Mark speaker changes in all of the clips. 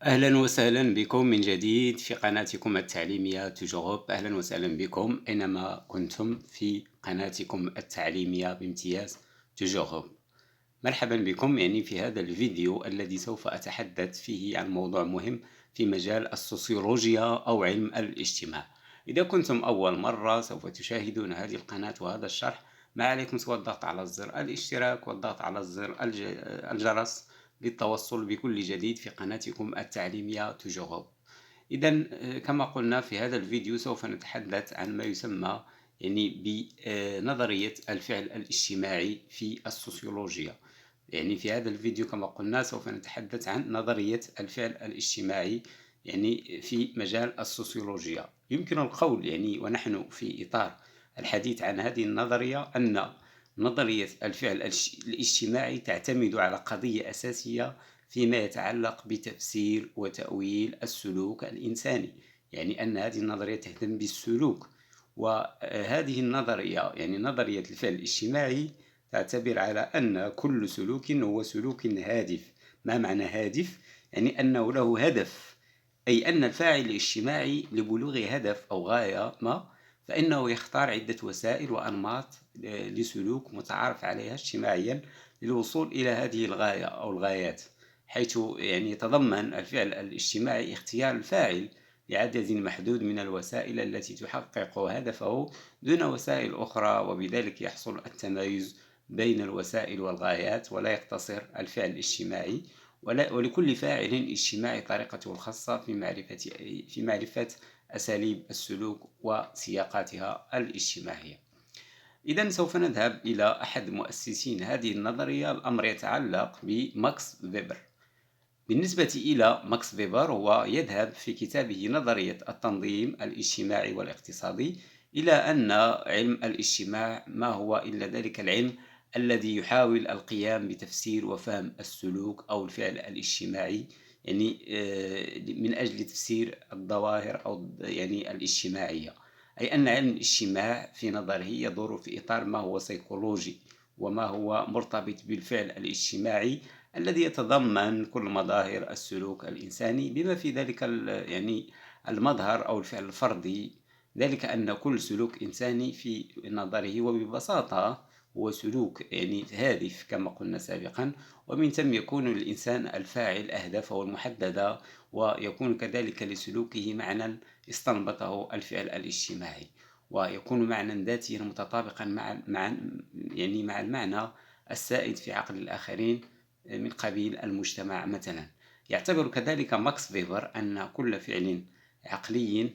Speaker 1: أهلا وسهلا بكم من جديد في قناتكم التعليمية تجرب. أهلا وسهلا بكم أينما كنتم في قناتكم التعليمية بامتياز تجرب. مرحبا بكم في هذا الفيديو الذي سوف أتحدث فيه عن موضوع مهم في مجال السوسيولوجيا أو علم الاجتماع. إذا كنتم أول مرة سوف تشاهدون هذه القناة وهذا الشرح، ما عليكم سوى الضغط على زر الاشتراك والضغط على زر الجرس للتوصل بكل جديد في قناتكم التعليمية تجرب. إذا كما قلنا في هذا الفيديو سوف نتحدث عن ما يسمى بنظرية الفعل الاجتماعي في السوسيولوجيا. في هذا الفيديو كما قلنا سوف نتحدث عن نظرية الفعل الاجتماعي في مجال السوسيولوجيا. يمكن القول ونحن في إطار الحديث عن هذه النظرية أن نظرية الفعل الاجتماعي تعتمد على قضية أساسية فيما يتعلق بتفسير وتأويل السلوك الإنساني. أن هذه النظرية تهتم بالسلوك، وهذه النظرية نظرية الفعل الاجتماعي تعتبر على أن كل سلوك هو سلوك هادف. ما معنى هادف؟ أنه له هدف، أي أن الفاعل الاجتماعي لبلوغ هدف أو غاية ما فإنه يختار عدة وسائل وأنماط لسلوك متعارف عليها اجتماعيا للوصول إلى هذه الغاية أو الغايات، حيث يتضمن الفعل الاجتماعي اختيار الفاعل لعدد محدود من الوسائل التي تحقق هدفه دون وسائل أخرى، وبذلك يحصل التمايز بين الوسائل والغايات، ولا يقتصر الفعل الاجتماعي ولكل فاعل اجتماعي طريقته الخاصة في معرفة أساليب السلوك وسياقاتها الاجتماعية. إذن سوف نذهب إلى أحد مؤسسين هذه النظرية. الأمر يتعلق بماكس فيبر. بالنسبة إلى ماكس فيبر، هو يذهب في كتابه نظرية التنظيم الاجتماعي والاقتصادي إلى أن علم الاجتماع ما هو إلا ذلك العلم الذي يحاول القيام بتفسير وفهم السلوك أو الفعل الاجتماعي، من أجل تفسير الظواهر أو الاجتماعية. أي أن علم الاجتماع في نظره يدور في إطار ما هو سيكولوجي وما هو مرتبط بالفعل الاجتماعي الذي يتضمن كل مظاهر السلوك الإنساني، بما في ذلك المظهر أو الفعل الفردي. ذلك أن كل سلوك إنساني في نظره وببساطة هو سلوك هادف كما قلنا سابقا، ومن ثم يكون للإنسان الفاعل أهدافه المحددة، ويكون كذلك لسلوكه معنى استنبطه الفعل الاجتماعي، ويكون معنى ذاتيا متطابقا مع المعنى السائد في عقل الآخرين من قبيل المجتمع مثلا. يعتبر كذلك ماكس فيبر أن كل فعل عقلي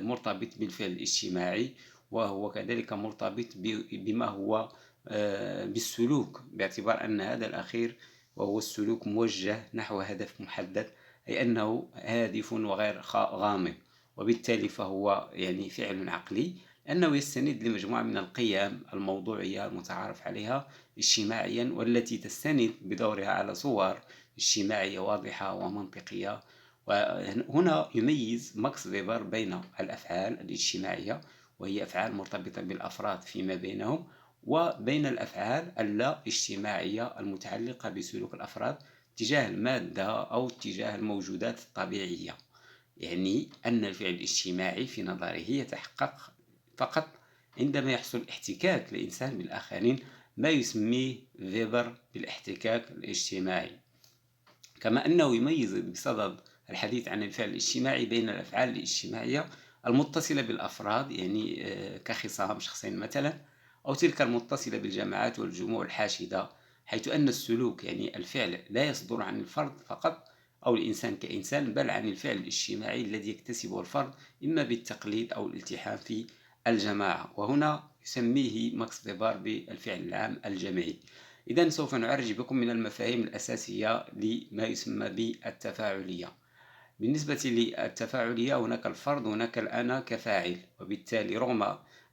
Speaker 1: مرتبط بالفعل الاجتماعي، وهو كذلك مرتبط بما هو بالسلوك، باعتبار أن هذا الأخير وهو السلوك موجه نحو هدف محدد، أي أنه هادف وغير غامض، وبالتالي فهو فعل عقلي أنه يستند لمجموعة من القيم الموضوعية المتعارف عليها اجتماعيا، والتي تستند بدورها على صور اجتماعية واضحة ومنطقية. وهنا يميز ماكس فيبر بين الأفعال الاجتماعية، وهي أفعال مرتبطة بالأفراد فيما بينهم، وبين الأفعال اللا اجتماعية المتعلقة بسلوك الأفراد تجاه المادة أو تجاه الموجودات الطبيعية. أن الفعل الاجتماعي في نظره يتحقق فقط عندما يحصل احتكاك الإنسان بالآخرين، ما يسميه فيبر بالاحتكاك الاجتماعي. كما أنه يميز بصدد الحديث عن الفعل الاجتماعي بين الأفعال الاجتماعية المتصلة بالأفراد، كخصام شخصين مثلا، أو تلك المتصلة بالجماعات والجموع الحاشدة، حيث أن السلوك الفعل لا يصدر عن الفرد فقط أو الإنسان كإنسان، بل عن الفعل الاجتماعي الذي يكتسبه الفرد إما بالتقليد أو الالتحام في الجماعة، وهنا يسميه ماكس فيبر بالفعل العام الجمعي. إذن سوف نعرج بكم من المفاهيم الأساسية لما يسمى بالتفاعلية. بالنسبة للتفاعلية، هناك الفرد هناك الأنا كفاعل، وبالتالي رغم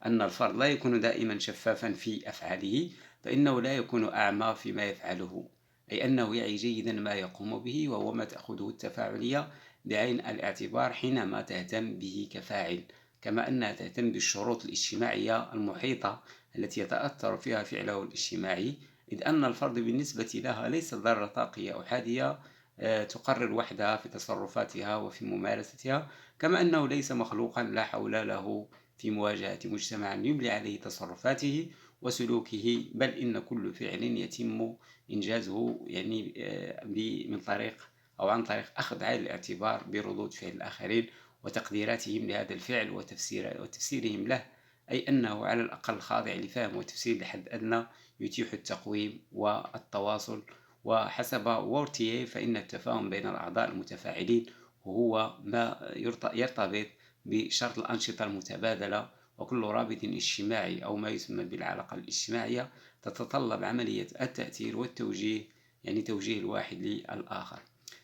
Speaker 1: أن الفرد لا يكون دائما شفافا في أفعاله، فإنه لا يكون أعمى فيما يفعله، أي أنه يعي جيدا ما يقوم به، وهو ما تأخذه التفاعلية بعين الاعتبار حينما تهتم به كفاعل، كما أنها تهتم بالشروط الاجتماعية المحيطة التي يتأثر فيها فعله الاجتماعي، إذ أن الفرد بالنسبة لها ليس ذرة طاقية أحادية تقرر وحدها في تصرفاتها وفي ممارستها، كما أنه ليس مخلوقا لا حول له في مواجهة مجتمع يملي عليه تصرفاته وسلوكه، بل إن كل فعل يتم إنجازه يعني من طريق أو عن طريق أخذ عين الاعتبار بردود فعل الآخرين وتقديراتهم لهذا الفعل وتفسيرهم له، أي أنه على الأقل خاضع لفهم وتفسير لحد أدنى يتيح التقويم والتواصل. وحسب وورتيه فإن التفاهم بين الأعضاء المتفاعلين هو ما يرتبط بشرط الأنشطة المتبادلة، وكل رابط اجتماعي أو ما يسمى بالعلاقة الاجتماعية تتطلب عملية التأثير والتوجيه، يعني توجيه الواحد للآخر.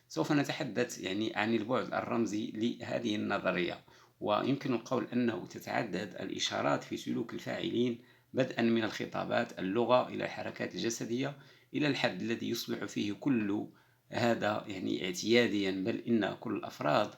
Speaker 1: سوف نتحدث يعني عن البعد الرمزي لهذه النظرية، ويمكن القول أنه تتعدد الإشارات في سلوك الفاعلين، بدءا من الخطابات، اللغة، إلى الحركات الجسدية، إلى الحد الذي يصبح فيه كل هذا يعني اعتياديا، بل إن كل الأفراد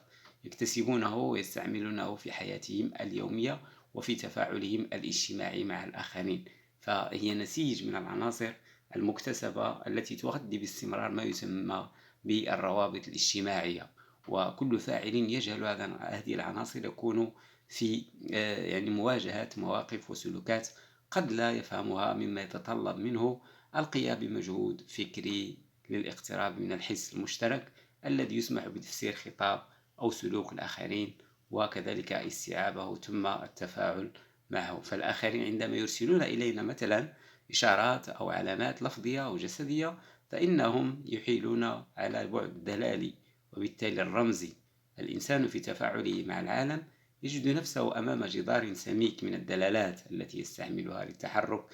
Speaker 1: يكتسبونه ويستعملونه في حياتهم اليومية وفي تفاعلهم الاجتماعي مع الآخرين. فهي نسيج من العناصر المكتسبة التي تغذي باستمرار ما يسمى بالروابط الاجتماعية، وكل فاعل يجهل هذه العناصر يكون في يعني مواجهة مواقف وسلوكات قد لا يفهمها، مما يتطلب منه القيام بمجهود فكري للاقتراب من الحس المشترك الذي يسمح بتفسير خطاب أو سلوك الآخرين، وكذلك استيعابه ثم التفاعل معه. فالآخرين عندما يرسلون إلينا مثلا إشارات أو علامات لفظية أو جسدية، فإنهم يحيلون على البعد الدلالي وبالتالي الرمزي. الإنسان في تفاعله مع العالم يجد نفسه أمام جدار سميك من الدلالات التي يستعملها للتحرك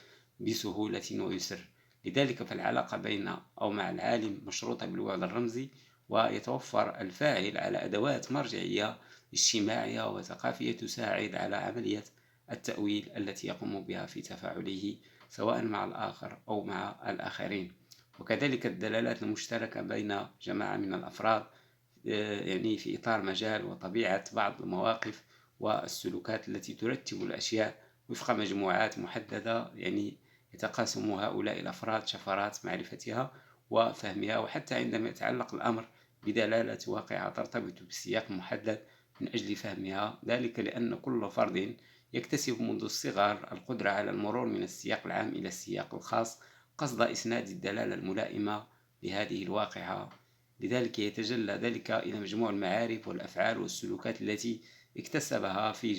Speaker 1: بسهولة ويسر. لذلك فالعلاقة بين أو مع العالم مشروطة بالوعي الرمزي، ويتوفر الفاعل على أدوات مرجعية اجتماعية وثقافية تساعد على عملية التأويل التي يقوم بها في تفاعله سواء مع الآخر أو مع الآخرين. وكذلك الدلالات المشتركة بين جماعة من الأفراد يعني في إطار مجال وطبيعة بعض المواقف والسلوكات التي ترتب الأشياء وفق مجموعات محددة، يعني يتقاسم هؤلاء الأفراد شفرات معرفتها وفهمها، وحتى عندما يتعلق الأمر بدلالة واقعة ترتبط بسياق محدد من أجل فهمها، ذلك لأن كل فرد يكتسب منذ الصغر القدرة على المرور من السياق العام إلى السياق الخاص قصد إسناد الدلالة الملائمة لهذه الواقعة. لذلك يتجلى ذلك إلى مجموع المعارف والأفعال والسلوكات التي اكتسبها في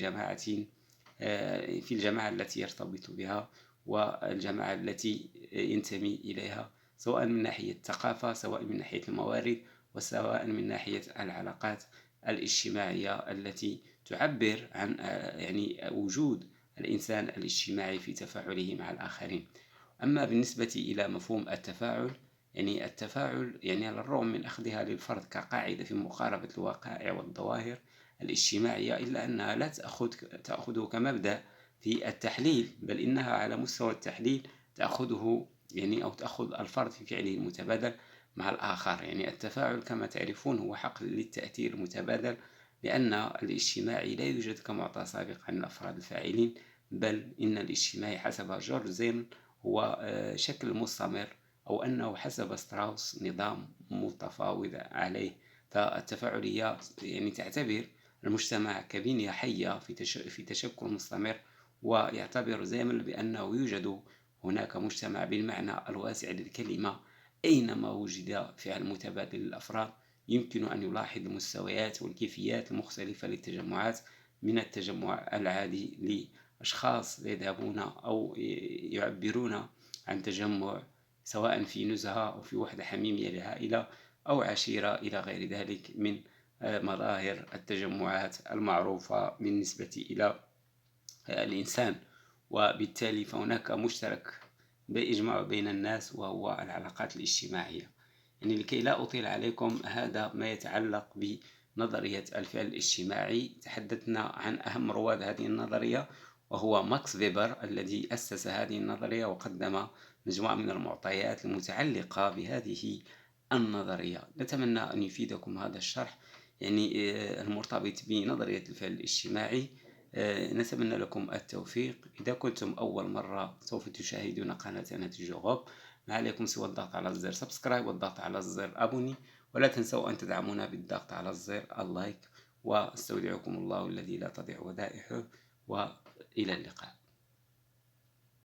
Speaker 1: الجماعة التي يرتبط بها والجماعة التي ينتمي إليها، سواء من ناحية الثقافة، سواء من ناحية الموارد، وسواء من ناحية العلاقات الاجتماعية التي تعبر عن يعني وجود الإنسان الاجتماعي في تفاعله مع الآخرين. أما بالنسبة إلى مفهوم التفاعل، يعني التفاعل يعني على الرغم من أخذها للفرد كقاعدة في مقاربة الوقائع والظواهر الاجتماعية، إلا أنها لا تأخذه كمبدأ في التحليل، بل إنها على مستوى التحليل تأخذه يعني أو تأخذ الفرد في فعله المتبادل مع الآخر. يعني التفاعل كما تعرفون هو حقل للتأثير المتبادل، لأن الاجتماعي لا يوجد كمعطى سابق عن الأفراد الفاعلين، بل إن الاجتماعي حسب جورج زين هو شكل مستمر، أو أنه حسب ستراوس نظام متفاوض عليه. فالتفاعلية يعني تعتبر المجتمع كبنية حية في تشكل مستمر، ويعتبر زيمل بأنه يوجد هناك مجتمع بالمعنى الواسع للكلمة. أينما وجد فعل متبادل للأفراد يمكن أن يلاحظ المستويات والكيفيات المختلفة للتجمعات، من التجمع العادي لأشخاص يذهبون أو يعبرون عن تجمع سواء في نزهة أو في وحدة حميمية لعائلة أو عشيرة إلى غير ذلك من مظاهر التجمعات المعروفة بالنسبة إلى الإنسان. وبالتالي فهناك مشترك يجمع بين الناس وهو العلاقات الاجتماعية. يعني لكي لا أطيل عليكم، هذا ما يتعلق بنظرية الفعل الاجتماعي. تحدثنا عن أهم رواد هذه النظرية، وهو ماكس فيبر الذي أسس هذه النظرية وقدم مجموعة من المعطيات المتعلقة بهذه النظرية. نتمنى أن يفيدكم هذا الشرح يعني المرتبط بنظرية الفعل الاجتماعي. نتمنى لكم التوفيق. إذا كنتم أول مرة سوف تشاهدون قناتنا تجوغوب، ما عليكم سوى الضغط على زر سبسكرايب والضغط على زر أبوني، ولا تنسوا أن تدعمونا بالضغط على الزر اللايك، واستودعكم الله الذي لا تضيع ودائعه، وإلى اللقاء.